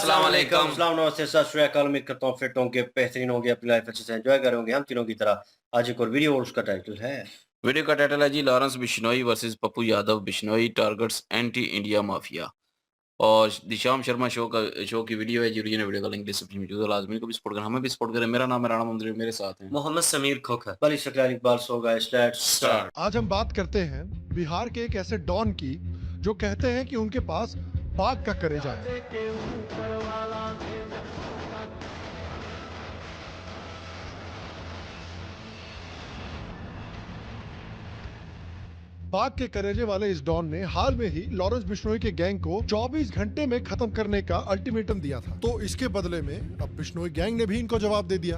अस्सलाम वालेकुम। अस्सलाम नमस्ते सत श्री अकाल। उम्मीद करता हूँ फिट होंगे, बेहतरीन होंगे, अपनी लाइफ अच्छे से एंजॉय कर रहे होंगे हम तीनों की तरह। आज एक और वीडियो और उसका टाइटल है वीडियो का टाइटल है जी Lawrence Bishnoi versus Pappu Yadav Bishnoi targets anti India mafia. और दिशाम शर्मा शो की वीडियो है जी। ओरिजिनल वीडियो का लिंक डिस्क्रिप्शन में मौजूद है। लाजमी को भी सपोर्ट करें, हमें भी सपोर्ट करें। मेरा नाम है राणा मंदिर, मेरे साथ हैं मोहम्मद समीर खोखर, बली शकलान इकबाल सोगा। Let's start. आज हम बात करते हैं बिहार के एक ऐसे डॉन की जो कहते हैं कि उनके पास बाघ का कलेजा है। बाघ के कलेजे वाले इस डॉन ने हाल में ही लॉरेंस बिश्नोई के गैंग को 24 घंटे में खत्म करने का अल्टीमेटम दिया था। तो इसके बदले में अब बिश्नोई गैंग ने भी इनको जवाब दे दिया।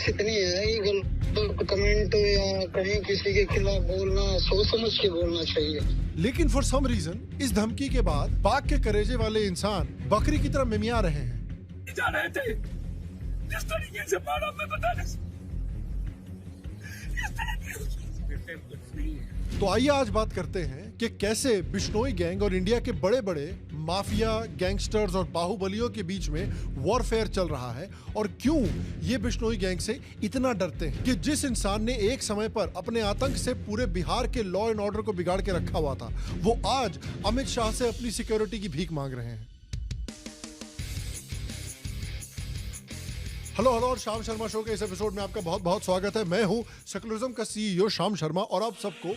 इतनी है ये गलत कमेंट या कहीं किसी के खिलाफ बोलना सोच समझ के बोलना चाहिए। लेकिन फॉर सम रीजन इस धमकी के बाद बाघ के कलेजे वाले इंसान बकरी की तरह मिमिया रहे हैं। जा रहे थे जिस तरीके से मारा मैं बताने तो आइए आज बात करते हैं कि कैसे बिश्नोई गैंग और इंडिया के बड़े बड़े माफिया, गैंगस्टर्स और बाहुबलियों के बीच में वॉरफेयर चल रहा है और क्यों ये बिश्नोई गैंग से इतना डरते हैं कि जिस इंसान ने एक समय पर अपने आतंक से पूरे बिहार के लॉ एंड ऑर्डर को बिगाड़ के रखा हुआ था, वो आज अमित शाह से अपनी सिक्योरिटी की भीख मांग रहे हैं। हेलो और शाम शर्मा शो के इस एपिसोड में आपका बहुत बहुत स्वागत है। मैं हूं सेकुलरिज्म का सीईओ शाम शर्मा और आप सबको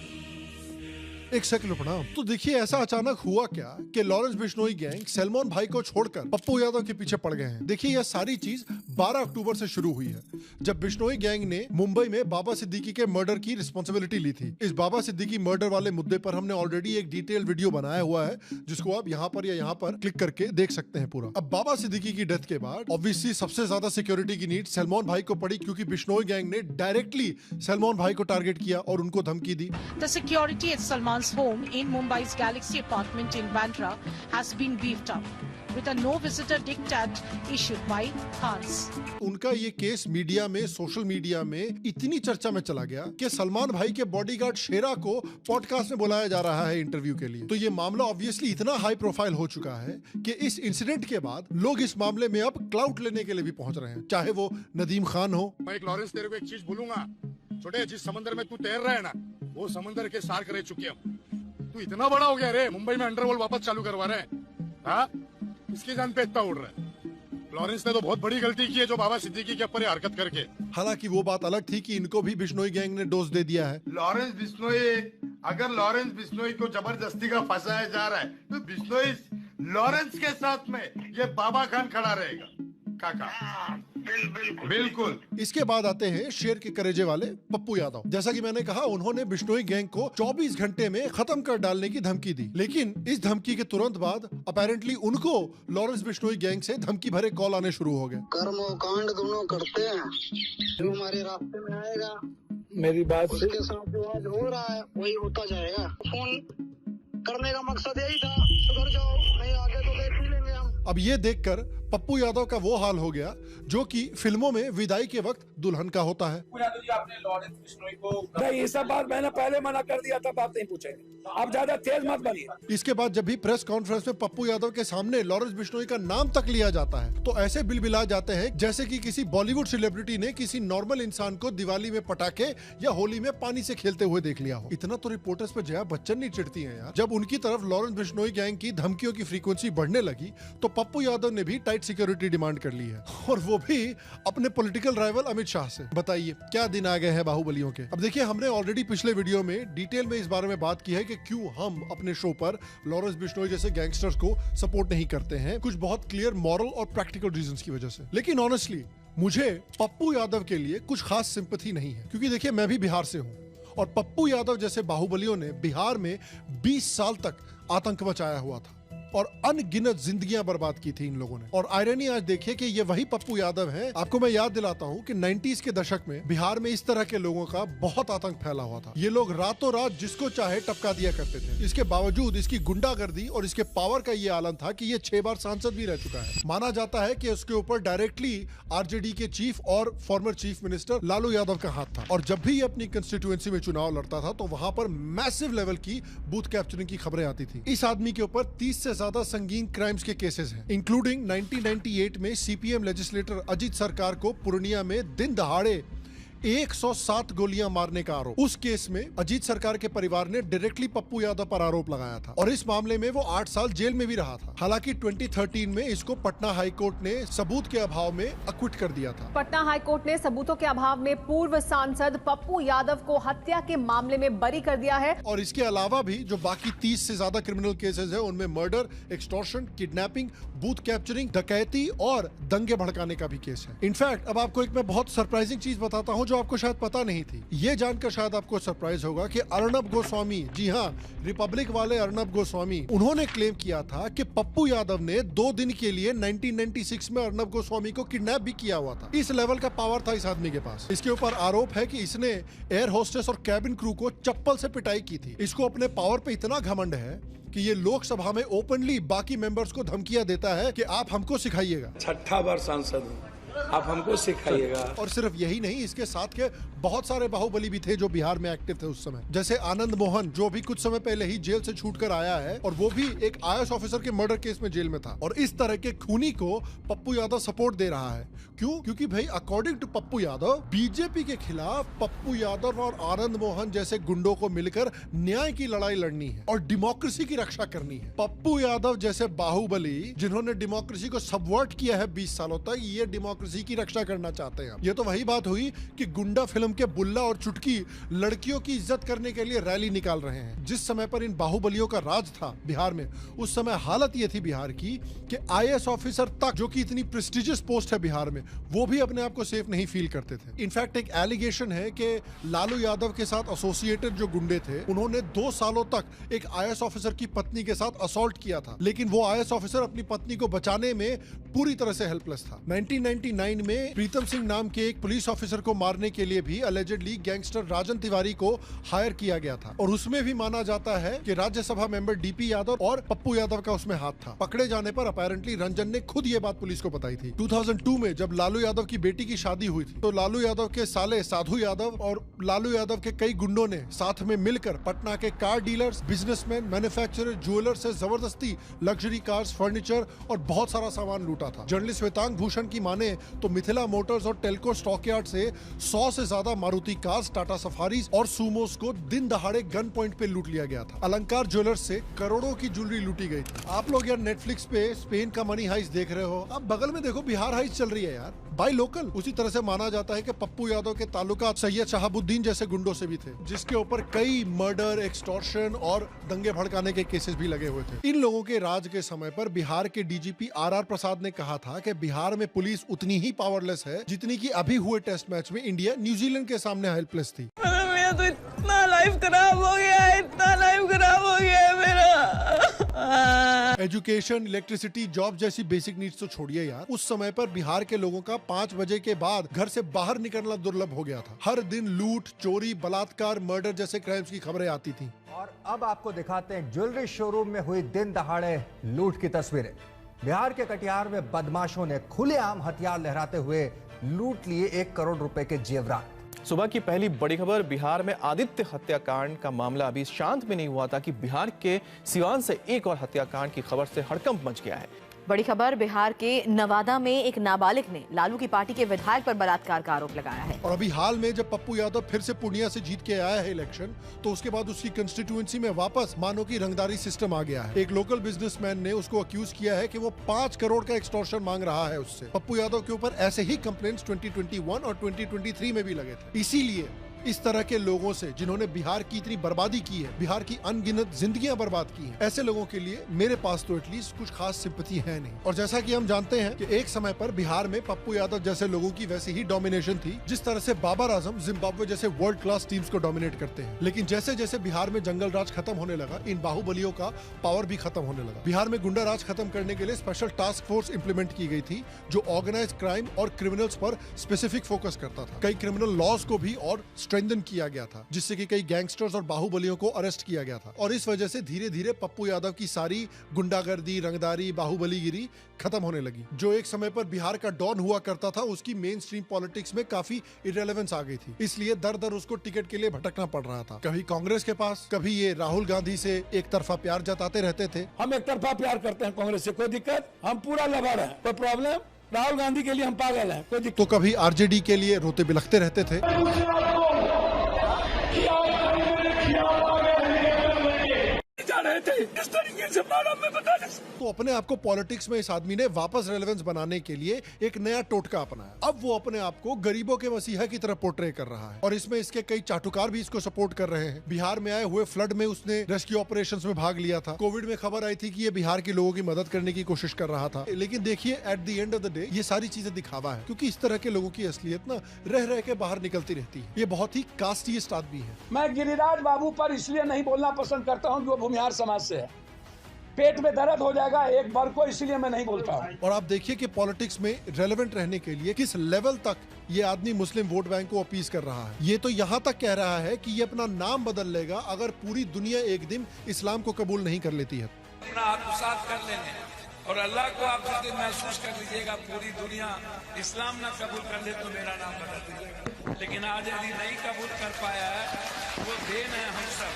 एक सेकंड प्रणाम। तो देखिए ऐसा अचानक हुआ क्या कि लॉरेंस बिश्नोई गैंग सलमान भाई को छोड़कर पप्पू यादव के पीछे पड़ गए हैं। देखिए यह सारी चीज 12 अक्टूबर से शुरू हुई है, जब बिश्नोई गैंग ने मुंबई में बाबा सिद्दीकी के मर्डर की रिस्पॉन्सिबिलिटी ली थी। इस बाबा सिद्दीकी मर्डर वाले मुद्दे पर हमने ऑलरेडी एक डिटेल वीडियो बनाया हुआ है, जिसको आप यहाँ पर या यहाँ पर क्लिक करके देख सकते हैं पूरा। अब बाबा सिद्दीकी की डेथ के बाद ऑब्वियसली सबसे ज्यादा सिक्योरिटी की नीड सलमान भाई को पड़ी, क्योंकि बिश्नोई गैंग ने डायरेक्टली सलमान भाई को टारगेट किया और उनको धमकी दी। The security at Salman's home in Mumbai's Galaxy apartment in Bandra has been beefed up with a no-visitor diktat issued by Hans. उनका ये केस मीडिया में, सोशल मीडिया में इतनी चर्चा में चला गया कि सलमान भाई के बॉडीगार्ड शेरा को पॉडकास्ट में बुलाया जा रहा है इंटरव्यू के लिए। तो ये मामला ऑब्वियसली इतना हाई प्रोफाइल हो चुका है कि इस इंसिडेंट के बाद लोग इस मामले में अब क्लाउट लेने के लिए भी पहुंच रहे हैं, चाहे वो नदीम खान हो। मैं एक लॉरेंस तेरे को एक चीज बोलूंगा, छोटे जिस समंदर में तू तैर रहा है ना, वो समंदर के सार्क रह चुके हम। तू इतना बड़ा हो गया रे, मुंबई में अंडरवर्ल्ड वापस चालू करवा रहे हैं। हाँ, इसकी जान पे इतना उड़ रहा है। लॉरेंस ने तो बहुत बड़ी गलती की है जो बाबा सिद्दीकी के ऊपर हरकत करके। हालांकि वो बात अलग थी कि इनको भी बिश्नोई गैंग ने डोज दे दिया है। लॉरेंस बिश्नोई, अगर लॉरेंस बिश्नोई को जबरदस्ती का फंसाया जा रहा है तो बिश्नोई लॉरेंस के साथ में ये बाबा खान खड़ा रहेगा। काका बिल्कुल। इसके बाद आते हैं शेर के कलेजे वाले पप्पू यादव। जैसा कि मैंने कहा, उन्होंने बिश्नोई गैंग को 24 घंटे में खत्म कर डालने की धमकी दी, लेकिन इस धमकी के तुरंत बाद अपेरेंटली उनको लॉरेंस बिश्नोई गैंग से धमकी भरे कॉल आने शुरू हो गए। कर्म और कांड दोनों करते हैं, जो हमारे रास्ते में आएगा मेरी बात से उसके साथ जो आज हो रहा है वही होता जाएगा। फोन करने का मकसद यही था, सुधर जाओ, नहीं आगे तो देख ही लेंगे हम। अब ये देखकर पप्पू यादव का वो हाल हो गया जो कि फिल्मों में विदाई के वक्त दुल्हन का होता है। यादव जी, आपने लॉरेंस बिश्नोई को नहीं, ये सब बात मैंने पहले मना कर दिया था, बात नहीं पूछेंगे। आप ज्यादा तेज मत बनिए। इसके बाद जब भी प्रेस कॉन्फ्रेंस में पप्पू यादव के सामने लॉरेंस बिश्नोई का नाम तक लिया जाता है, तो ऐसे बिलबिला जाते हैं जैसे कि किसी बॉलीवुड सेलिब्रिटी ने किसी नॉर्मल इंसान को दिवाली में पटाखे या होली में पानी से खेलते हुए देख लिया हो। इतना तो रिपोर्टर्स पे जया बच्चन नहीं चिढ़ती हैं यार। जब उनकी तरफ लॉरेंस बिश्नोई गैंग की धमकियों की फ्रीक्वेंसी बढ़ने लगी, तो पप्पू यादव ने भी टाइट सिक्योरिटी डिमांड कर ली है, और वो भी अपने पॉलिटिकल राइवल अमित शाह से। बताइए क्या दिन आ गए हैं बाहुबलियों के। अब देखिए, हमने ऑलरेडी पिछले वीडियो में डिटेल में इस बारे में बात की है कि क्यों हम अपने शो पर लॉरेंस बिश्नोई जैसे गैंगस्टर्स को सपोर्ट नहीं करते हैं, कुछ बहुत क्लियर मॉरल और प्रैक्टिकल रीजंस की वजह से। लेकिन ऑनेस्टली मुझे पप्पू यादव के लिए कुछ खास सिंपैथी नहीं है, क्योंकि देखिए मैं भी बिहार से हूं और पप्पू यादव जैसे बाहुबलियों ने बिहार में 20 साल तक आतंक मचाया हुआ था और अनगिनत जिंदगियां बर्बाद की थी इन लोगों ने। और आयरनी आज देखिए कि ये वही पप्पू यादव हैं। आपको मैं याद दिलाता हूं कि 90s के दशक में बिहार में इस तरह के लोगों का बहुत आतंक फैला हुआ था। ये लोग रातों रात जिसको चाहे टपका दिया करते थे। इसके बावजूद इसकी गुंडागर्दी और इसके पावर का ये आलम था कि ये 6 बार सांसद भी रह चुका है। माना जाता है कि उसके ऊपर डायरेक्टली आरजेडी के चीफ और former chief minister Lalu Yadav का हाथ था। और जब भी ये अपनी कंस्टिट्यूएंसी में चुनाव लड़ता था तो वहां पर मैसिव लेवल की बूथ कैप्चरिंग की खबरें आती थी। इस आदमी के ऊपर 30 से ज्यादा संगीन क्राइम्स के केसेस हैं, इंक्लूडिंग 1998 में सीपीएम लेजिस्लेटर अजीत सरकार को पूर्णिया में दिन दहाड़े 107 गोलियां मारने का आरोप। उस केस में अजीत सरकार के परिवार ने डायरेक्टली पप्पू यादव पर आरोप लगाया था और इस मामले में वो 8 साल जेल में भी रहा था। हालांकि 2013 में इसको पटना हाई कोर्ट ने सबूत के अभाव में अक्विट कर दिया था। पटना हाई कोर्ट ने सबूतों के अभाव में पूर्व सांसद पप्पू यादव को हत्या के मामले में बरी कर दिया है। और इसके अलावा भी जो बाकी 30 से ज्यादा क्रिमिनल केसेस है उनमें murder, extortion, kidnapping, booth capturing, डकैती और दंगे भड़काने का भी केस है। इनफैक्ट अब आपको एक मैं बहुत सरप्राइजिंग चीज बताता हूँ जो आपको शायद पता नहीं थी। ये जानकर शायद आपको सरप्राइज होगा कि अर्नब गोस्वामी, जी हाँ, रिपब्लिक वाले अर्नब गोस्वामी, उन्होंने क्लेम किया था कि पप्पू यादव ने 2 दिन के लिए 1996 में अर्नब गोस्वामी को किडनैप भी किया हुआ था। इस लेवल का पावर था इस आदमी के पास। इसके ऊपर आरोप है कि इसने एयर होस्टेस और कैबिन क्रू को चप्पल से पिटाई की थी। इसको अपने पावर पे इतना घमंड है कि ये लोकसभा में ओपनली बाकी मेंबर्स को धमकियां देता है कि आप हमको सिखाइएगा। 6ठा बार सांसद हूँ, आप हमको सिखाइएगा। और सिर्फ यही नहीं, इसके साथ के बहुत सारे बाहुबली भी थे जो बिहार में एक्टिव थे उस समय, जैसे आनंद मोहन जो भी कुछ समय पहले ही जेल से छूट कर आया है और वो भी एक आईएएस ऑफिसर के मर्डर केस में जेल में था। और इस तरह के खूनी को पप्पू यादव सपोर्ट दे रहा है। क्यों? क्योंकि भाई according to Pappu Yadav, BJP के खिलाफ पप्पू यादव और आनंद मोहन जैसे गुंडों को मिलकर न्याय की लड़ाई लड़नी है और डेमोक्रेसी की रक्षा करनी है। पप्पू यादव जैसे बाहुबली जिन्होंने डेमोक्रेसी को सबवर्ट किया है 20 सालों तक, ये डेमोक्रेसी की रक्षा करना चाहते हैं। ये तो वही बात हुई कि गुंडा फिल्म के बुल्ला और चुटकी लड़कियों की इज्जत करने के लिए रैली निकाल रहे हैं। जिस समय पर इन बाहुबलियों का राज था बिहार में, उस समय हालत ये थी बिहार की कि आईएएस ऑफिसर तक, जो कि इतनी प्रेस्टिजियस पोस्ट है बिहार में, वो भी अपने आप को सेफ नहीं फील करते थे। इनफैक्ट एक एलिगेशन है कि लालू यादव के साथ एसोसिएटेड जो गुंडे थे, उन्होंने 2 सालों तक एक आईएएस ऑफिसर की पत्नी के साथ असॉल्ट किया था, लेकिन वो आईएएस ऑफिसर अपनी पत्नी को बचाने में पूरी तरह से हेल्पलेस था। 1999 में प्रीतम सिंह नाम के एक पुलिस ऑफिसर को मारने के लिए भी अलेजेडली गैंगस्टर राजन तिवारी को हायर किया गया था और उसमें भी माना जाता है कि राज्यसभा मेंबर डीपी यादव और पप्पू यादव का उसमें हाथ था। पकड़े जाने पर अपेरेंटली रंजन ने खुद ये बात पुलिस को बताई थी। 2002 में जब लालू यादव की बेटी की शादी हुई थी तो लालू यादव के साले साधु यादव और लालू यादव के कई गुंडों ने साथ में मिलकर पटना के car dealers, businessman, manufacturer, jewellers से जबरदस्ती लग्जरी कार्स, फर्नीचर और बहुत सारा सामान लूटा था। जर्नलिस्ट श्वेतांग भूषण की माने तो मिथिला मोटर्स और टेल्को स्टॉकयार्ड से 100 से ज्यादा मारुति कार्स, टाटा सफारीज और सूमोस को दिन दहाड़े गन पॉइंट पे लूट लिया गया था। अलंकार ज्वेलर्स से करोड़ों की ज्वेलरी लूटी गई थी। आप लोग यार नेटफ्लिक्स पे स्पेन का मनी हाइस्ट देख रहे हो, अब बगल में देखो बिहार हाइस्ट चल रही है यार, बाय लोकल। उसी तरह से माना जाता है कि पप्पू यादव के ताल्लुकात सैयद शहाबुद्दीन जैसे गुंडों से भी थे, जिसके ऊपर कई मर्डर, एक्सटॉर्शन और दंगे भड़काने के केसेस भी लगे हुए थे। इन लोगों के राज के समय पर बिहार के डीजीपी आर प्रसाद ने कहा था कि बिहार में पुलिस उतनी ही पावरलेस है जितनी की अभी हुए टेस्ट मैच में इंडिया न्यूजीलैंड के सामने हेल्पलेस थी। मेरा तो इतना लाइफ खराब हो गया है, इतना लाइफ खराब हो गया है मेरा। एजुकेशन, इलेक्ट्रिसिटी, जॉब जैसी बेसिक नीड्स तो छोड़िए यार, उस समय पर बिहार के लोगों का 5 बजे के बाद घर से बाहर निकलना दुर्लभ हो गया था। हर दिन लूट, चोरी, बलात्कार, मर्डर जैसे क्राइम्स की खबरें आती थी। और अब आपको दिखाते हैं ज्वेलरी शोरूम में हुई दिन दहाड़े लूट की तस्वीरें। बिहार के कटिहार में बदमाशों ने खुलेआम हथियार लहराते हुए लूट लिए 1 करोड़ रुपए के जेवरात। सुबह की पहली बड़ी खबर, बिहार में आदित्य हत्याकांड का मामला अभी शांत भी नहीं हुआ था कि बिहार के सिवान से एक और हत्याकांड की खबर से हड़कंप मच गया है। बड़ी खबर, बिहार के नवादा में एक नाबालिग ने लालू की पार्टी के विधायक पर बलात्कार का आरोप लगाया है। और अभी हाल में जब पप्पू यादव फिर से पूर्णिया से जीत के आया है इलेक्शन, तो उसके बाद उसकी कंस्टिट्यूएंसी में वापस मानो की रंगदारी सिस्टम आ गया है। एक लोकल बिजनेसमैन ने उसको अक्यूज किया है कि वो 5 करोड़ का एक्सटॉर्शन मांग रहा है उससे। पप्पू यादव के ऊपर ऐसे ही कंप्लेंट्स 2021 और 2023 में भी लगे थे। इसीलिए इस तरह के लोगों से जिन्होंने बिहार की इतनी बर्बादी की है, बिहार की अनगिनत जिंदगियां बर्बाद की हैं, ऐसे लोगों के लिए मेरे पास तो एटलीस्ट कुछ खास सिंपैथी है नहीं। और जैसा कि हम जानते हैं कि एक समय पर बिहार में पप्पू यादव जैसे लोगों की वैसी ही डोमिनेशन थी जिस तरह से बाबर आजम जिम्बाब्वे जैसे वर्ल्ड क्लास टीम्स को डोमिनेट करते हैं। लेकिन जैसे जैसे बिहार में जंगल राज खत्म होने लगा, इन बाहुबलियों का पावर भी खत्म होने लगा। बिहार में गुंडा राज खत्म करने के लिए स्पेशल टास्क फोर्स इंप्लीमेंट की गई थी जो ऑर्गेनाइज क्राइम और क्रिमिनल्स पर स्पेसिफिक फोकस करता था। कई क्रिमिनल लॉज को भी और स्ट्रेंथन किया गया था, जिससे कि कई गैंगस्टर्स और बाहुबलियों को अरेस्ट किया गया था। और इस वजह से धीरे धीरे पप्पू यादव की सारी गुंडागर्दी, रंगदारी, बाहुबलीगिरी खत्म होने लगी। जो एक समय पर बिहार का डॉन हुआ करता था, उसकी मेन स्ट्रीम पॉलिटिक्स में काफी इरेलेवेंस आ गई थी, इसलिए दर दर उसको टिकट के लिए भटकना पड़ रहा था। कभी कांग्रेस के पास, कभी ये राहुल गांधी से एक तरफा प्यार जताते रहते थे। हम एक तरफा प्यार करते हैं कांग्रेस से, कोई दिक्कत, हम पूरा लबाड़ है, कोई प्रॉब्लम। राहुल गांधी के लिए हम पागल हैं, कोई दिक्कत। तो कभी आरजेडी के लिए रोते बिलखते रहते थे। इस तरीके से में बता तो अपने आप को पॉलिटिक्स में इस आदमी ने वापस रेलेवेंस बनाने के लिए एक नया टोटका अपनाया। अब वो अपने आप को गरीबों के मसीहा की तरह पोर्ट्रे कर रहा है और इसमें इसके कई चाटुकार भी इसको सपोर्ट कर रहे हैं। बिहार में आए हुए फ्लड में उसने रेस्क्यू ऑपरेशंस में भाग लिया था। कोविड में खबर आई थी कि ये बिहार के लोगों की मदद करने की कोशिश कर रहा था, लेकिन देखिए at the end of the day ये सारी चीजें दिखावा है, क्योंकि इस तरह के लोगों की असलियत ना रह रह के बाहर निकलती रहती है। ये बहुत ही कास्टिस्ट आदमी है। मैं गिरिराज बाबू पर इसलिए नहीं बोलना पसंद करता हूँ कि वो भूमिहार समाज से है, पेट में दर्द हो जाएगा एक बार को, इसलिए मैं नहीं बोलता हूँ। और आप देखिए कि पॉलिटिक्स में रेलेवेंट रहने के लिए किस लेवल तक ये आदमी मुस्लिम वोट बैंक को अपील कर रहा है। ये तो यहाँ तक कह रहा है कि ये अपना नाम बदल लेगा अगर पूरी दुनिया एक दिन इस्लाम को कबूल नहीं कर लेती है। अपना आत्मसात कर लेंगे और अल्लाह को आप जिस दिन महसूस कर लीजिएगा पूरी दुनिया इस्लाम ना कबूल कर ले तो मेरा नाम बदल दीजिएगा। लेकिन आज यदि नहीं कबूल कर पाया है वो देन है हम सब।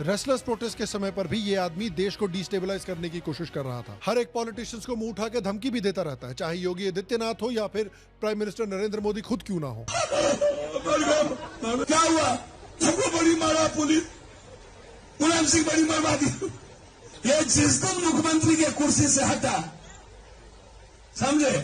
रेस्टलेस प्रोटेस्ट के समय पर भी ये आदमी देश को डिस्टेबलाइज करने की कोशिश कर रहा था। हर एक पॉलिटिशियंस को मुंह उठा के धमकी भी देता रहता है, चाहे योगी आदित्यनाथ हो या फिर प्राइम मिनिस्टर नरेंद्र मोदी खुद क्यों ना हो। क्या हुआ? सबको बड़ी मारा पुलिस, मुलायम सिंह बड़ी बर्बादी। ये जिस दिन मुख्यमंत्री के कुर्सी से हटा, समझे,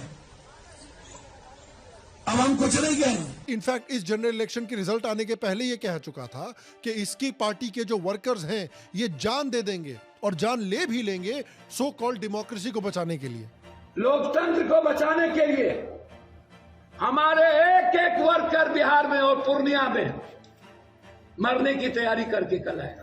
अब हम कुछ नहीं कहेंगे। इनफैक्ट इस जनरल इलेक्शन के रिजल्ट आने के पहले ये कह चुका था कि इसकी पार्टी के जो वर्कर्स हैं ये जान दे देंगे और जान ले भी लेंगे सो कॉल्ड डेमोक्रेसी को बचाने के लिए, लोकतंत्र को बचाने के लिए। हमारे एक एक वर्कर बिहार में और पूर्णिया में मरने की तैयारी करके कल है,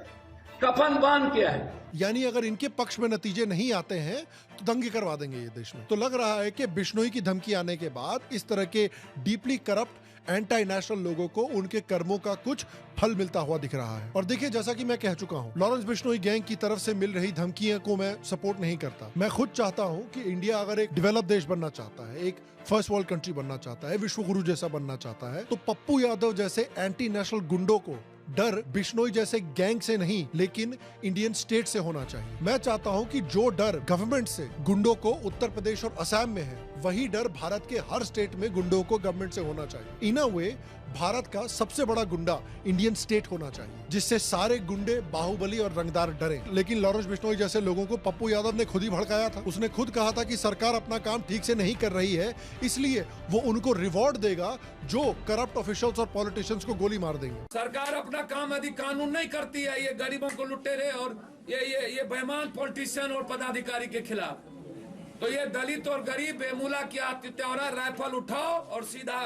कफन बांध के है। यानी अगर इनके पक्ष में नतीजे नहीं आते हैं तो दंगे करवा देंगे ये देश में। तो लग रहा है कि बिश्नोई की धमकी आने के बाद इस तरह के डीपली करप्ट एंटी नेशनल लोगों को उनके कर्मों का कुछ फल मिलता हुआ दिख रहा है। और देखिए, जैसा कि मैं कह चुका हूं, लॉरेंस बिश्नोई गैंग की तरफ से मिल रही धमकियों को मैं सपोर्ट नहीं करता। मैं खुद चाहता हूं कि इंडिया अगर एक डेवलप देश बनना चाहता है, एक फर्स्ट वर्ल्ड कंट्री बनना चाहता है, विश्व गुरु जैसा बनना चाहता है, तो पप्पू यादव जैसे एंटी नेशनल गुंडों को डर बिश्नोई जैसे गैंग से नहीं लेकिन इंडियन स्टेट से होना चाहिए। मैं चाहता हूं कि जो डर गवर्नमेंट से गुंडों को उत्तर प्रदेश और असम में है, वही डर भारत के हर स्टेट में गुंडों को गवर्नमेंट से होना चाहिए। इन अ वे भारत का सबसे बड़ा गुंडा इंडियन स्टेट होना चाहिए, जिससे सारे गुंडे, बाहुबली और रंगदार डरें। लेकिन लॉरेंस बिश्नोई जैसे लोगों को पप्पू यादव ने खुद ही भड़काया था। उसने खुद कहा था कि सरकार अपना काम ठीक से नहीं कर रही है, इसलिए वो उनको रिवॉर्ड देगा जो करप्ट ऑफिशियल्स और पॉलिटिशियंस को गोली मार देंगे। सरकार अपना काम यदि कानून नहीं करती है, ये गरीबों को लुटेरे और ये बेईमान पॉलिटिशियन और पदाधिकारी के खिलाफ, तो ये दलित और गरीब बेमूला की आत्महत्या, राइफल उठाओ और सीधा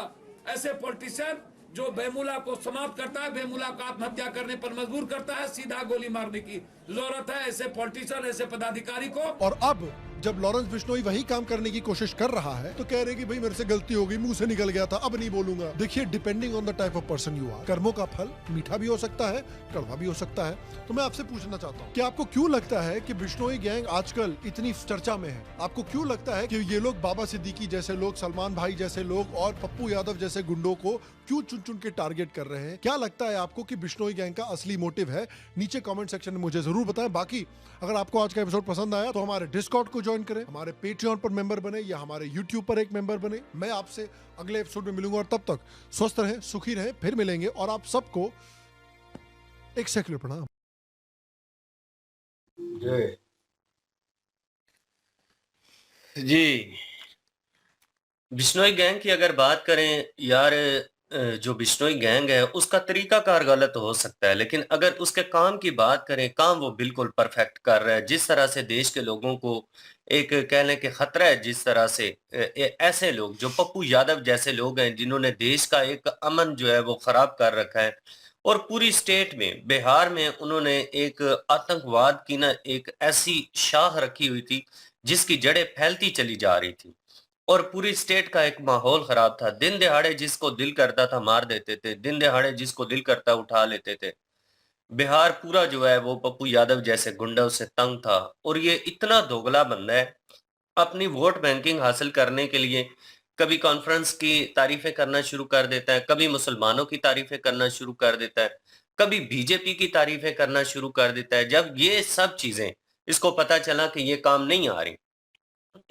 ऐसे पॉलिटिशियन जो बेमूला को समाप्त करता है, बेमूला को आत्महत्या करने पर मजबूर करता है, सीधा गोली मारने की जरूरत है ऐसे पॉलिटिशियन, ऐसे पदाधिकारी को। और अब जब लॉरेंस बिश्नोई वही काम करने की कोशिश कर रहा है तो कह रहे कि भाई मेरे से गलती हो गई, मुंह से निकल गया था, अब नहीं बोलूंगा। देखिए, depending on the type of person you are, कर्मों का फल मीठा भी हो सकता है, कड़वा भी हो सकता है। तो मैं आपसे पूछना चाहता हूँ कि आपको क्यों लगता है कि बिश्नोई गैंग आजकल इतनी चर्चा में है? आपको क्यों लगता है कि ये लोग बाबा सिद्दीकी जैसे लोग, सलमान भाई जैसे लोग और पप्पू यादव जैसे गुंडों को क्यों चुन चुन के टारगेट कर रहे हैं? क्या लगता है आपको कि बिश्नोई गैंग का असली मोटिव है? नीचे कमेंट सेक्शन में मुझे जरूर बताएं। बाकी अगर आपको आज का एपिसोड पसंद आया तो हमारे डिस्कॉर्ड को ज्वाइन करें, हमारे पेट्रियन पर मेंबर बने या हमारे यूट्यूब पर एक मेंबर बने। मैं आपसे अगले एपिसोड में मिलूंगा और तब तक स्वस्थ रहें, सुखी रहें, फिर मिलेंगे। और आप सबको एक सेकुलर प्रणाम। जी, बिश्नोई गैंग की अगर बात करें यार, जो बिश्नोई गैंग है उसका तरीकाकार गलत हो सकता है, लेकिन अगर उसके काम की बात करें, काम वो बिल्कुल परफेक्ट कर रहा है। जिस तरह से देश के लोगों को एक कह लें कि खतरा है, जिस तरह से ऐसे लोग जो पप्पू यादव जैसे लोग हैं जिन्होंने देश का एक अमन जो है वो खराब कर रखा है, और पूरी स्टेट में, बिहार में उन्होंने एक आतंकवाद की ना एक ऐसी शाख रखी हुई थी जिसकी जड़ें फैलती चली जा रही थी। और पूरी स्टेट का एक माहौल खराब था। दिन दहाड़े जिसको दिल करता था मार देते थे, दिन दहाड़े जिसको दिल करता उठा लेते थे। बिहार पूरा जो है वो पप्पू यादव जैसे गुंडों से तंग था और ये इतना दोगला बंदा है, अपनी वोट बैंकिंग हासिल करने के लिए कभी कॉन्फ्रेंस की तारीफें करना शुरू कर देता है, कभी मुसलमानों की तारीफें करना शुरू कर देता है, कभी बीजेपी की तारीफें करना शुरू कर देता है। जब ये सब चीजें इसको पता चला कि ये काम नहीं आ रही,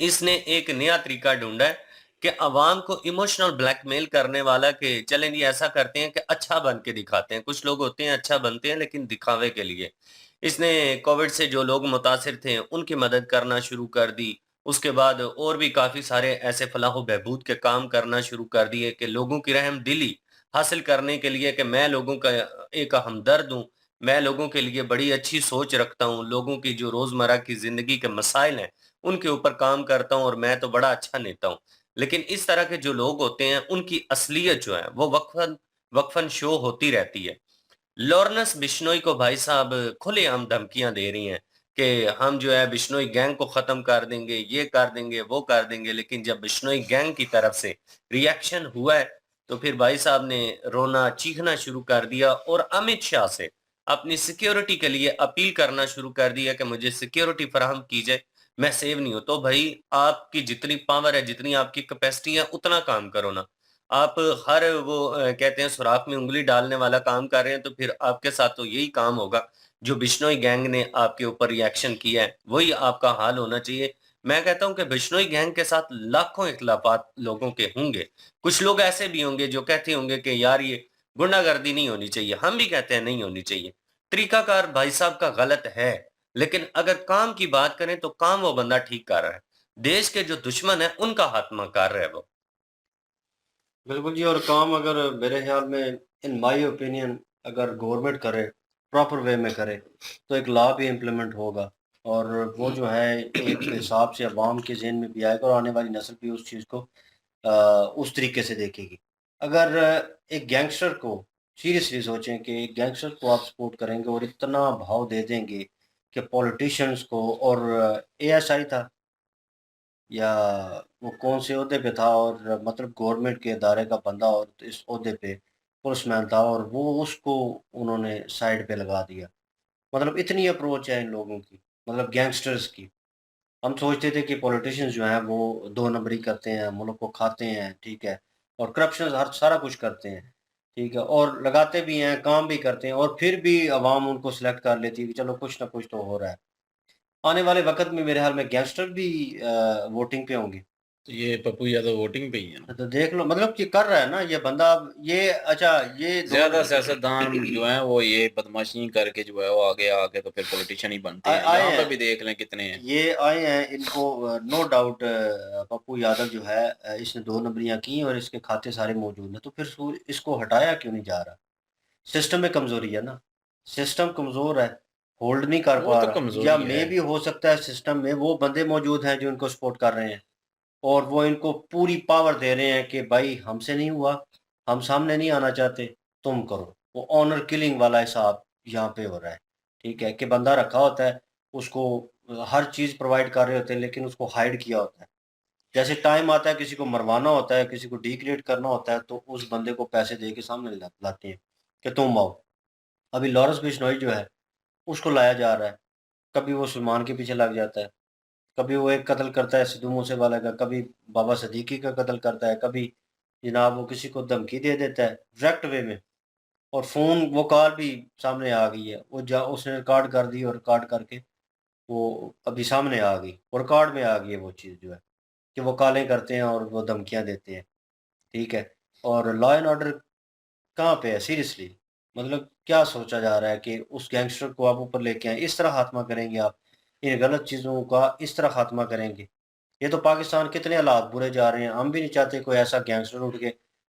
इसने एक नया तरीका ढूंढा है कि अवाम को इमोशनल ब्लैकमेल करने वाला कि चलें जी ऐसा करते हैं कि अच्छा बन के दिखाते हैं। कुछ लोग होते हैं अच्छा बनते हैं लेकिन दिखावे के लिए। इसने कोविड से जो लोग मुतासिर थे उनकी मदद करना शुरू कर दी। उसके बाद और भी काफी सारे ऐसे फलाह बहबूद के काम करना शुरू कर दिए कि लोगों की रहम दिली हासिल करने के लिए कि मैं लोगों का एक हमदर्द हूँ, मैं लोगों के लिए बड़ी अच्छी सोच रखता हूँ, लोगों की जो रोजमर्रा की जिंदगी के मसाइल हैं उनके ऊपर काम करता हूँ और मैं तो बड़ा अच्छा नेता हूँ। लेकिन इस तरह के जो लोग होते हैं उनकी असलियत जो है वो वक्फन वक्फन शो होती रहती है। लॉरेंस बिश्नोई को भाई साहब खुलेआम धमकियां दे रही हैं कि हम जो है बिश्नोई गैंग को खत्म कर देंगे, ये कर देंगे, वो कर देंगे। लेकिन जब बिश्नोई गैंग की तरफ से रिएक्शन हुआ है तो फिर भाई साहब ने रोना चीखना शुरू कर दिया और अमित शाह से अपनी सिक्योरिटी के लिए अपील करना शुरू कर दिया कि मुझे सिक्योरिटी फराहम की जाए, मैं सेव नहीं हूं। तो भाई आपकी जितनी पावर है, जितनी आपकी कैपेसिटी है, उतना काम करो ना। आप हर वो कहते हैं सुराख में उंगली डालने वाला काम कर रहे हैं तो फिर आपके साथ तो यही काम होगा। जो बिश्नोई गैंग ने आपके ऊपर रिएक्शन किया है वही आपका हाल होना चाहिए। मैं कहता हूं कि बिश्नोई गैंग के साथ लाखों इख्लाफात लोगों के होंगे। कुछ लोग ऐसे भी होंगे जो कहते होंगे कि यार ये गुंडागर्दी नहीं होनी चाहिए, हम भी कहते हैं नहीं होनी चाहिए। तरीकाकार भाई साहब का गलत है, लेकिन अगर काम की बात करें तो काम वो बंदा ठीक कर रहा है। देश के जो दुश्मन है उनका खात्मा कर रहा है वो। बिल्कुल जी। और काम अगर मेरे ख्याल में इन माय ओपिनियन अगर गवर्नमेंट करे, प्रॉपर वे में करे, तो एक लॉ भी इम्प्लीमेंट होगा और वो जो है एक हिसाब से अवाम के ज़हन में भी आएगा और आने वाली नस्ल भी उस चीज़ को उस तरीके से देखेगी। अगर एक गैंगस्टर को सीरियसली सोचें कि एक गैंगस्टर को आप सपोर्ट करेंगे और इतना भाव दे देंगे कि पॉलिटिशियंस को, और एएसआई था या वो कौन से ओहदे पे था और मतलब गवर्नमेंट के इदारे का बंदा और इस ओहदे पे पुलिसमैन था और वो उसको उन्होंने साइड पे लगा दिया। मतलब इतनी अप्रोच है इन लोगों की, मतलब गैंगस्टर्स की। हम सोचते थे कि पॉलिटिशियंस जो हैं वो दो नंबरी करते हैं, मुल्क को खाते हैं, ठीक है, और करप्शन हर सारा कुछ करते हैं, ठीक है, और लगाते भी हैं, काम भी करते हैं, और फिर भी अवाम उनको सिलेक्ट कर लेती है कि चलो कुछ ना कुछ तो हो रहा है। आने वाले वक़्त में मेरे ख्याल में गैंगस्टर भी वोटिंग पे होंगे। तो ये पप्पू यादव वोटिंग पे ही है ना? तो देख लो, मतलब कि कर रहा है ना ये बंदा अब ये। अच्छा, ये ज़्यादा सियासतदान जो हैं वो ये बदमाशी करके जो है वो आगे आके तो फिर पॉलिटिशियन ही बनते हैं। आए यहाँ पे हैं, भी देख लें कितने हैं। ये आए हैं, इनको नो डाउट पप्पू यादव जो है इसने 2 नंबरियाँ की और इसके खाते सारे मौजूद हैं, तो फिर इसको हटाया क्यों नहीं जा रहा? सिस्टम में कमज़ोरी है ना, सिस्टम कमज़ोर है, होल्ड नहीं कर वो पा तो रहा, कमज़ोरी या है। मे भी हो सकता है सिस्टम में वो बंदे मौजूद हैं जो इनको सपोर्ट कर रहे हैं और वो इनको पूरी पावर दे रहे हैं कि भाई हमसे नहीं हुआ, हम सामने नहीं आना चाहते, तुम करो। वो ऑनर किलिंग वाला हिसाब यहाँ पे हो रहा है, ठीक है, कि बंदा रखा होता है, उसको हर चीज़ प्रोवाइड कर रहे होते हैं लेकिन उसको हाइड किया होता है। जैसे टाइम आता है किसी को मरवाना होता है, किसी को डिक्रिएट करना होता है, तो उस बंदे को पैसे दे के सामने लाते हैं कि तुम आओ। अभी लॉरेंस बिश्नोई जो है उसको लाया जा रहा है, कभी वो सलमान के पीछे लग जाता है, कभी वो एक कत्ल करता है सिद्धू मूसेवाला का, कभी बाबा सदीकी का कत्ल करता है, कभी जनाब वो किसी को धमकी दे देता है डायरेक्ट वे में, और फ़ोन वो कॉल भी सामने आ गई है, वो जा उसने रिकॉर्ड कर दी और रिकॉर्ड करके वो अभी सामने आ गई और रिकॉर्ड में आ गई है वो चीज़ जो है कि वो कॉलें करते हैं और वो धमकियाँ देते हैं, ठीक है। और लॉ एंड ऑर्डर कहाँ पे है सीरियसली? मतलब क्या सोचा जा रहा है कि उस गैंगस्टर को आप ऊपर लेके आए, इस तरह खात्मा करेंगे आप, इन गलत चीज़ों का इस तरह खात्मा करेंगे? ये तो पाकिस्तान कितने हालात बुरे जा रहे हैं, हम भी नहीं चाहते कोई ऐसा गैंगस्टर उठ के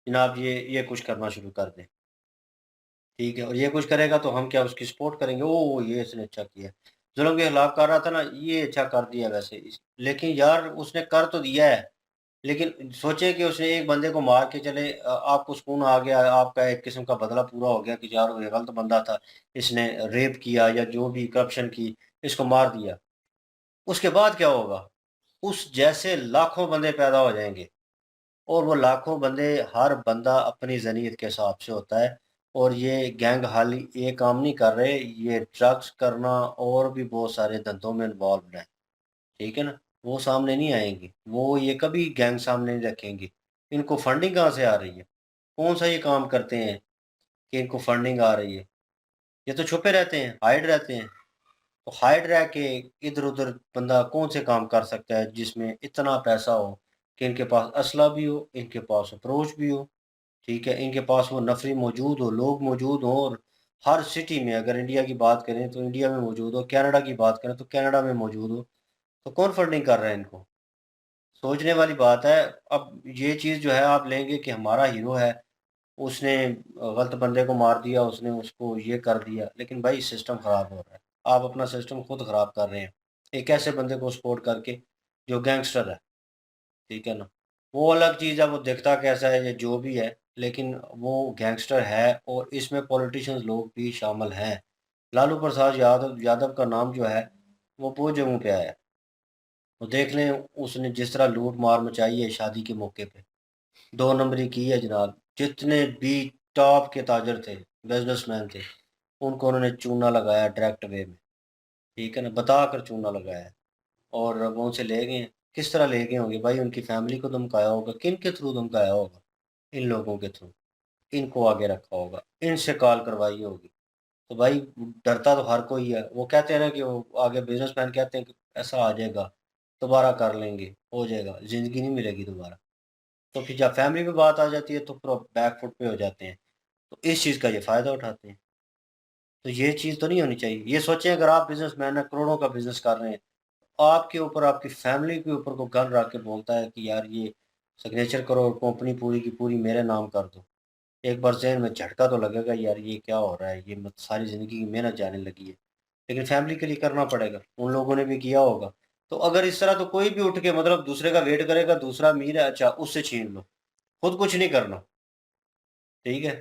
जनाब ये कुछ करना शुरू कर दे, ठीक है, और ये कुछ करेगा तो हम क्या उसकी सपोर्ट करेंगे? ओह! ये इसने अच्छा किया। जुल्म के खिलाफ कर रहा था ना, ये अच्छा कर दिया वैसे लेकिन यार उसने कर तो दिया है, लेकिन सोचे कि उसने एक बंदे को मार के चले आपको सुकून आ गया, आपका एक किस्म का बदला पूरा हो गया कि यार ये गलत बंदा था, इसने रेप किया या जो भी करप्शन की, इसको मार दिया। उसके बाद क्या होगा? उस जैसे लाखों बंदे पैदा हो जाएंगे और वो लाखों बंदे, हर बंदा अपनी ज़नीयत के हिसाब से होता है। और ये गैंग हाली ये काम नहीं कर रहे, ये ड्रग्स करना और भी बहुत सारे धंधों में इन्वॉल्व हैं, ठीक है ना। वो सामने नहीं आएंगे, वो ये कभी गैंग सामने नहीं रखेंगे। इनको फंडिंग कहाँ से आ रही है? कौन सा ये काम करते हैं कि इनको फंडिंग आ रही है? ये तो छुपे रहते हैं, हाइड रहते हैं। तो हाइड रह के इधर उधर बंदा कौन से काम कर सकता है जिसमें इतना पैसा हो कि इनके पास असला भी हो, इनके पास अप्रोच भी हो, ठीक है, इनके पास वो नफरी मौजूद हो, लोग मौजूद हों। और हर सिटी में, अगर इंडिया की बात करें तो इंडिया में मौजूद हो, कनाडा की बात करें तो कनाडा में मौजूद हो। तो कौन फंडिंग कर रहा है इनको? सोचने वाली बात है। अब ये चीज़ जो है आप लेंगे कि हमारा हीरो है, उसने गलत बंदे को मार दिया, उसने उसको ये कर दिया, लेकिन भाई सिस्टम ख़राब हो रहा है। आप अपना सिस्टम खुद ख़राब कर रहे हैं एक ऐसे बंदे को सपोर्ट करके जो गैंगस्टर है, ठीक है ना। वो अलग चीज़ है, वो दिखता कैसा है या जो भी है, लेकिन वो गैंगस्टर है और इसमें पॉलिटिशियंस लोग भी शामिल हैं। लालू प्रसाद यादव यादव का नाम जो है वो बहुत जगहों पे आया है। वो देख लें, उसने जिस तरह लूट मार मचाई है शादी के मौके पे, 2 नंबरी की है जनाब। जितने भी टॉप के ताजर थे, बिजनेसमैन थे, उनको उन्होंने चूना लगाया डायरेक्ट वे में, ठीक है ना, बता कर चूना लगाया। और वो उनसे ले गए हैं। किस तरह ले गए होंगे भाई? उनकी फैमिली को धमकाया होगा, किन के थ्रू धमकाया होगा? इन लोगों के थ्रू इनको आगे रखा होगा, इनसे कॉल करवाई होगी। तो भाई डरता तो हर कोई है। वो कहते हैं ना कि वो आगे बिजनेसमैन कहते हैं कि ऐसा आ जाएगा, दोबारा कर लेंगे, हो जाएगा, ज़िंदगी नहीं मिलेगी दोबारा। तो फिर जब फैमिली पे बात आ जाती है तो पूरा बैक फुट पे हो जाते हैं। तो इस चीज़ का ये फ़ायदा उठाते हैं। तो ये चीज़ तो नहीं होनी चाहिए। ये सोचें, अगर आप बिज़नेसमैन हैं, करोड़ों का बिज़नेस कर रहे हैं, आपके ऊपर, आपकी फैमिली के ऊपर कोई गन रख के बोलता है कि यार ये सिग्नेचर करो और कंपनी पूरी की पूरी मेरे नाम कर दो। एक बार ज़हन में झटका तो लगेगा, यार ये क्या हो रहा है? ये मत सारी ज़िंदगी की मेहनत जाने लगी है। लेकिन फैमिली के लिए करना पड़ेगा, उन लोगों ने भी किया होगा। तो अगर इस तरह तो कोई भी उठ के मतलब दूसरे का वेट करेगा, दूसरा अमीर है, अच्छा उससे छीन लो, खुद कुछ नहीं करना, ठीक है?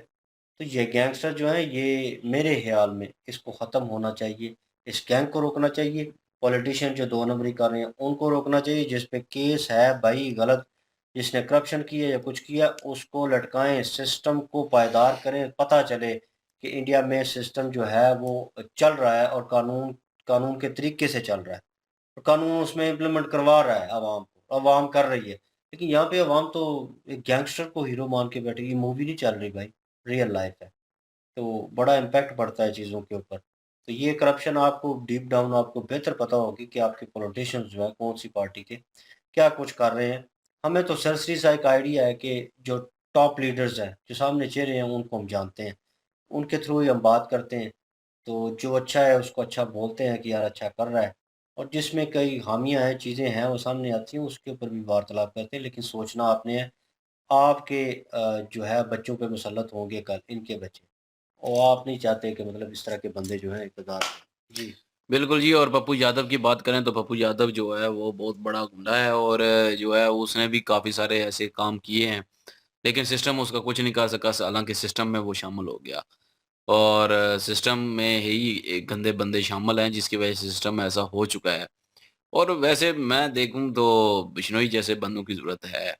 तो ये गैंगस्टर जो है, ये मेरे ख़्याल में इसको ख़त्म होना चाहिए। इस गैंग को रोकना चाहिए। पॉलिटिशियन जो 2 नंबरी कर रहे हैं उनको रोकना चाहिए। जिस पे केस है भाई गलत, जिसने करप्शन किया या कुछ किया, उसको लटकाएँ, सिस्टम को पायदार करें, पता चले कि इंडिया में सिस्टम जो है वो चल रहा है और कानून कानून के तरीके से चल रहा है। और कानून उसमें इम्प्लीमेंट करवा रहा है अवाम को, अवाम कर रही है। लेकिन यहाँ पे अवाम तो एक गैंगस्टर को हीरो मान के बैठी है। ये मूवी नहीं चल रही भाई, रियल लाइफ़ है। तो बड़ा इम्पैक्ट पड़ता है चीज़ों के ऊपर। तो ये करप्शन आपको डीप डाउन आपको बेहतर पता होगी कि आपके पॉलिटिशियंस जो हैं कौन-सी पार्टी के, क्या कुछ कर रहे हैं। हमें तो सरसरी सा एक आइडिया है कि जो टॉप लीडर्स हैं, जो सामने चेहरे हैं, उनको हम जानते हैं। उनके थ्रू ही हम बात करते हैं। तो जो अच्छा है उसको अच्छा बोलते हैं कि यार अच्छा कर रहा है। और जिसमें कई ख़ामियाँ हैं, चीज़ें हैं वो सामने आती हैं, उसके ऊपर भी वार्तालाप करते हैं। लेकिन सोचना आपने है, आपके जो है बच्चों पे मुसल्लत होंगे कल इनके बच्चे। और आप नहीं चाहते कि मतलब इस तरह के बंदे जो हैं इक़्तिदार में। जी। बिल्कुल जी। और पप्पू यादव की बात करें तो पप्पू यादव जो है वो बहुत बड़ा गुंडा है और जो है उसने भी काफ़ी सारे ऐसे काम किए हैं। लेकिन सिस्टम उसका कुछ नहीं कर सका, हालाँकि सिस्टम में वो शामिल हो गया। और सिस्टम में ही एक गंदे बंदे शामिल हैं जिसकी वजह से सिस्टम ऐसा हो चुका है। और वैसे मैं देखूँ तो बिश्नोई जैसे बंदों की ज़रूरत है,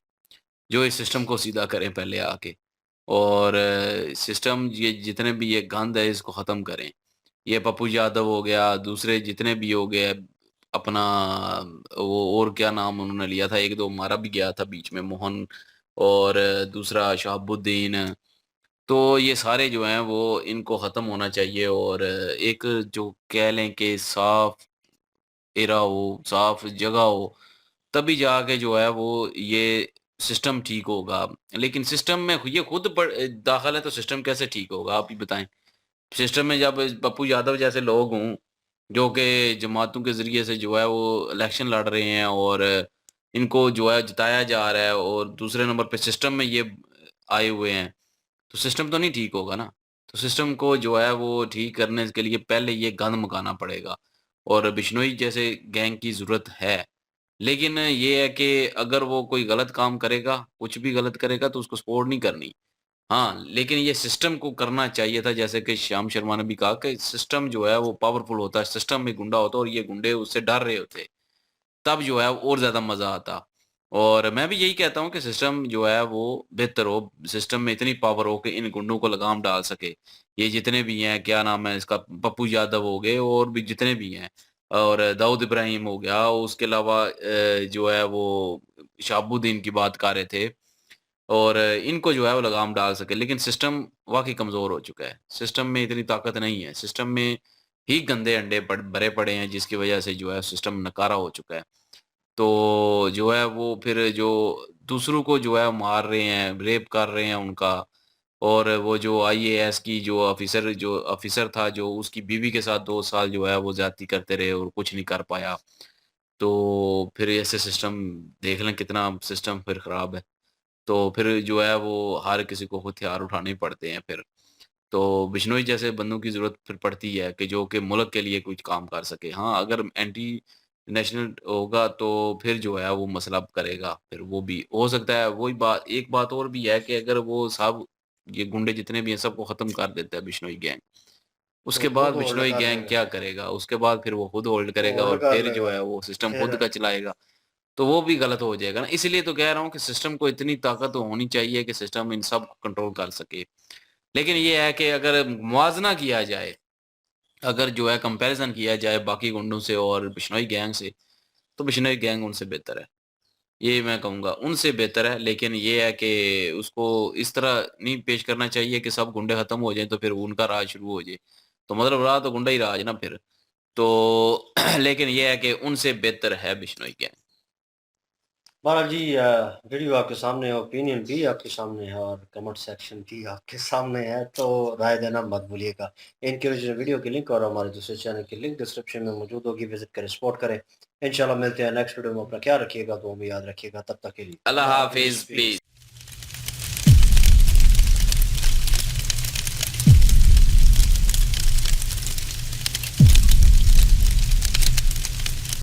जो इस सिस्टम को सीधा करें पहले आके। और सिस्टम ये जितने भी ये गंद है इसको ख़त्म करें। ये पप्पू यादव हो गया, दूसरे जितने भी हो गए, अपना वो और क्या नाम उन्होंने लिया था, 1-2 मारा भी गया था बीच में, मोहन और दूसरा शहाबुद्दीन। तो ये सारे जो हैं वो इनको ख़त्म होना चाहिए और एक जो कह लें कि साफ़ एरा हो, साफ़ जगह हो, तभी जाके जो है वो ये सिस्टम ठीक होगा। लेकिन सिस्टम में ये खुद दाखिल है तो सिस्टम कैसे ठीक होगा, आप ही बताएँ? सिस्टम में जब पप्पू यादव जैसे लोग हों, जो कि जमातों के ज़रिए से जो है वो इलेक्शन लड़ रहे हैं और इनको जो है जिताया जा रहा है और दूसरे नंबर पे सिस्टम में ये आए हुए हैं, तो सिस्टम तो नहीं ठीक होगा ना। तो सिस्टम को जो है वो ठीक करने के लिए पहले ये गंद मकाना पड़ेगा और बिश्नोई जैसे गैंग की ज़रूरत है। लेकिन ये है कि अगर वो कोई गलत काम करेगा, कुछ भी गलत करेगा तो उसको सपोर्ट नहीं करनी। हाँ, लेकिन ये सिस्टम को करना चाहिए था, जैसे कि श्याम शर्मा ने भी कहा कि सिस्टम जो है वो पावरफुल होता है, सिस्टम में गुंडा होता है और ये गुंडे उससे डर रहे होते। तब जो है और ज़्यादा मज़ा आता। और मैं भी यही कहता हूँ कि सिस्टम जो है वो बेहतर हो, सिस्टम में इतनी पावर हो कि इन गुंडों को लगाम डाल सके। ये जितने भी हैं, क्या नाम है इसका, पप्पू यादव हो गए और भी जितने भी हैं, और दाऊद इब्राहिम हो गया, उसके अलावा जो है वो शहाबुद्दीन की बात कर रहे थे, और इनको जो है वो लगाम डाल सके। लेकिन सिस्टम वाक़ई कमज़ोर हो चुका है। सिस्टम में इतनी ताकत नहीं है। सिस्टम में ही गंदे अंडे भरे पड़े हैं, जिसकी वज़ह से जो है सिस्टम नकारा हो चुका है। तो जो है वो फिर जो दूसरों को जो है मार रहे हैं, रेप कर रहे हैं उनका, और वो जो आईएएस की जो ऑफ़िसर था, जो उसकी बीवी के साथ 2 साल जो है वो ज़्यादती करते रहे और कुछ नहीं कर पाया। तो फिर ऐसे सिस्टम देख लें, कितना सिस्टम फिर ख़राब है। तो फिर जो है वो हर किसी को हथियार उठाने पड़ते हैं फिर। तो बिश्नोई जैसे बंदों की ज़रूरत फिर पड़ती है कि जो कि मुल्क के लिए कुछ काम कर सके। हाँ, अगर एंटी नेशनल होगा तो फिर जो है वो मसला करेगा, फिर वो भी हो सकता है। वही बात, एक बात और भी है कि अगर वो सब ये गुंडे जितने भी हैं सबको ख़त्म कर देता है बिश्नोई गैंग, तो उसके बाद खुद होल्ड बिश्नोई कर गैंग लेगा, क्या करेगा? उसके बाद फिर वो खुद होल्ड करेगा होल्ड और कर फिर जो लेगा, है वो सिस्टम फिर खुद का चलाएगा। तो वो भी गलत हो जाएगा ना। इसलिए तो कह रहा हूँ कि सिस्टम को इतनी ताकत तो होनी चाहिए कि सिस्टम इन सब को कंट्रोल कर सके। लेकिन ये है कि अगर मुवाज़ना किया जाए, अगर जो है कंपैरिज़न किया जाए बाकी गुंडों से और बिश्नोई गैंग से, तो बिश्नोई गैंग उनसे बेहतर है। ये मैं कहूँगा, उनसे बेहतर है। लेकिन ये है कि उसको इस तरह नहीं पेश करना चाहिए कि सब गुंडे खत्म हो जाएँ तो फिर उनका राज शुरू हो जाए। तो मतलब रहा तो गुंडा ही राज ना फिर। तो लेकिन ये है कि उनसे बेहतर है बिश्नोई गैंग। बहरहाल जी वीडियो आपके सामने है, ओपिनियन भी आपके सामने है और कमेंट सेक्शन भी आपके सामने है, तो राय देना मत भूलिएगा। इनके ओरिजिनल वीडियो की लिंक और हमारे दूसरे चैनल की लिंक डिस्क्रिप्शन में मौजूद होगी, विजिट करें, सपोर्ट करें। इंशाल्लाह मिलते हैं नेक्स्ट वीडियो में। अपना ख्याल रखिएगा, तो हमें याद रखिएगा। तब तक के लिए अल्लाह अल्लाह हाफिज़, हाफ़िज़, पीस। पीस।